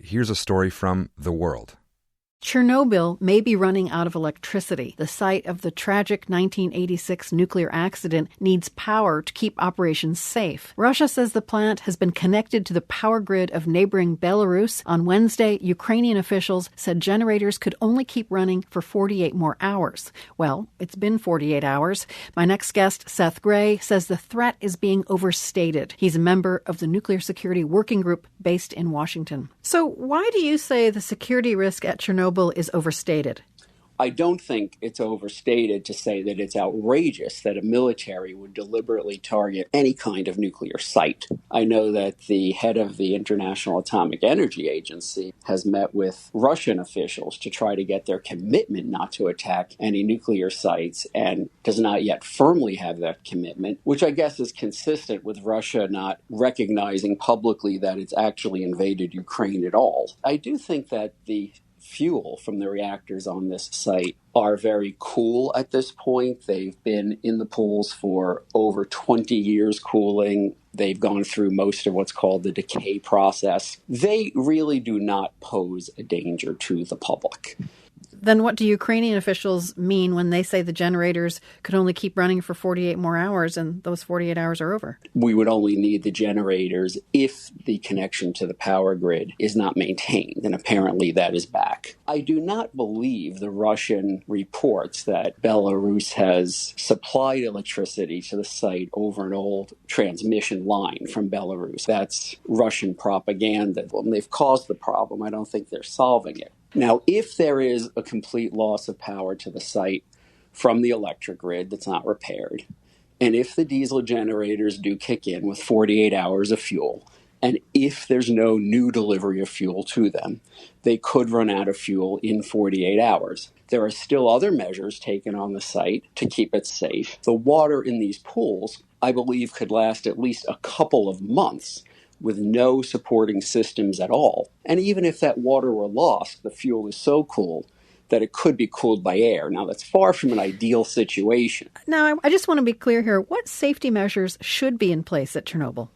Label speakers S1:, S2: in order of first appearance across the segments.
S1: here's a story from The World.
S2: Chernobyl may be running out of electricity. The site of the tragic 1986 nuclear accident needs power to keep operations safe. Russia says the plant has been connected to the power grid of neighboring Belarus. On Wednesday, Ukrainian officials said generators could only keep running for 48 more hours. Well, it's been 48 hours. My next guest, Seth Grae, says the threat is being overstated. He's a member of the Nuclear Security Working Group based in Washington. So why do you say the security risk at Chernobyl is overstated?
S3: I don't think it's overstated to say that it's outrageous that a military would deliberately target any kind of nuclear site. I know that the head of the International Atomic Energy Agency has met with Russian officials to try to get their commitment not to attack any nuclear sites and does not yet firmly have that commitment, which I guess is consistent with Russia not recognizing publicly that it's actually invaded Ukraine at all. I do think that the fuel from the reactors on this site are very cool at this point. They've been in the pools for over 20 years cooling. They've gone through most of what's called the decay process. They really do not pose a danger to the public.
S2: Then what do Ukrainian officials mean when they say the generators could only keep running for 48 more hours and those 48 hours are over?
S3: We would only need the generators if the connection to the power grid is not maintained, and apparently that is back. I do not believe the Russian reports that Belarus has supplied electricity to the site over an old transmission line from Belarus. That's Russian propaganda. When they've caused the problem, I don't think they're solving it. Now, if there is a complete loss of power to the site from the electric grid that's not repaired, and if the diesel generators do kick in with 48 hours of fuel, and if there's no new delivery of fuel to them, they could run out of fuel in 48 hours. There are still other measures taken on the site to keep it safe. The water in these pools, I believe, could last at least a couple of months with no supporting systems at all. And even if that water were lost, the fuel is so cool that it could be cooled by air. Now, that's far from an ideal situation.
S2: Now, I just want to be clear here. What safety measures should be in place at Chernobyl?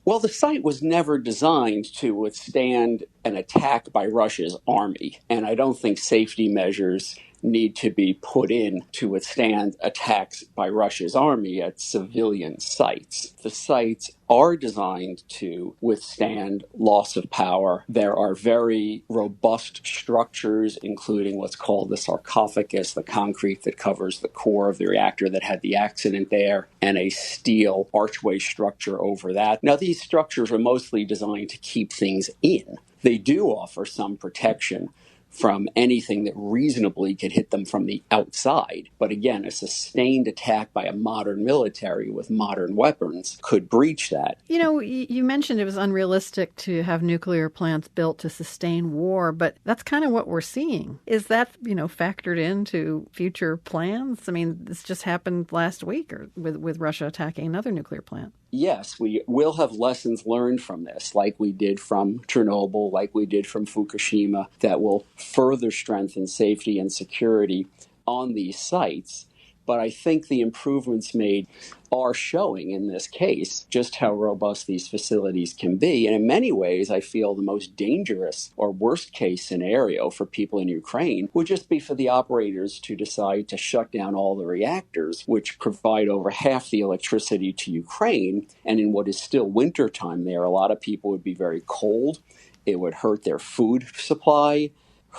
S3: Well, the site was never designed to withstand an attack by Russia's army, and I don't think safety measures need to be put in to withstand attacks by Russia's army at civilian sites. The sites are designed to withstand loss of power. There are very robust structures, including what's called the sarcophagus, the concrete that covers the core of the reactor that had the accident there, and a steel archway structure over that. Now, these structures are mostly designed to keep things in. They do offer some protection from anything that reasonably could hit them from the outside. But again, a sustained attack by a modern military with modern weapons could breach that.
S2: You know, you mentioned it was unrealistic to have nuclear plants built to sustain war, but that's kind of what we're seeing. Is that, factored into future plans? I mean, this just happened last week with Russia attacking another nuclear plant.
S3: Yes, we will have lessons learned from this, like we did from Chernobyl, like we did from Fukushima, that will further strengthen safety and security on these sites. But I think the improvements made are showing in this case just how robust these facilities can be. And in many ways, I feel the most dangerous or worst case scenario for people in Ukraine would just be for the operators to decide to shut down all the reactors, which provide over half the electricity to Ukraine. And in what is still wintertime there, a lot of people would be very cold. It would hurt their food supply,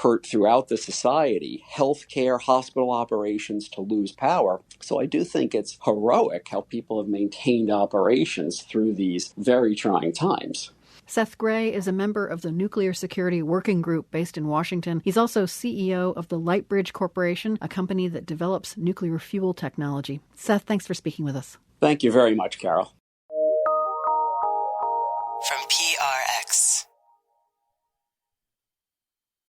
S3: hurt throughout the society, healthcare, hospital operations to lose power. So I do think it's heroic how people have maintained operations through these very trying times.
S2: Seth Grae is a member of the Nuclear Security Working Group based in Washington. He's also CEO of the Lightbridge Corporation, a company that develops nuclear fuel technology. Seth, thanks for speaking with us.
S3: Thank you very much, Carol.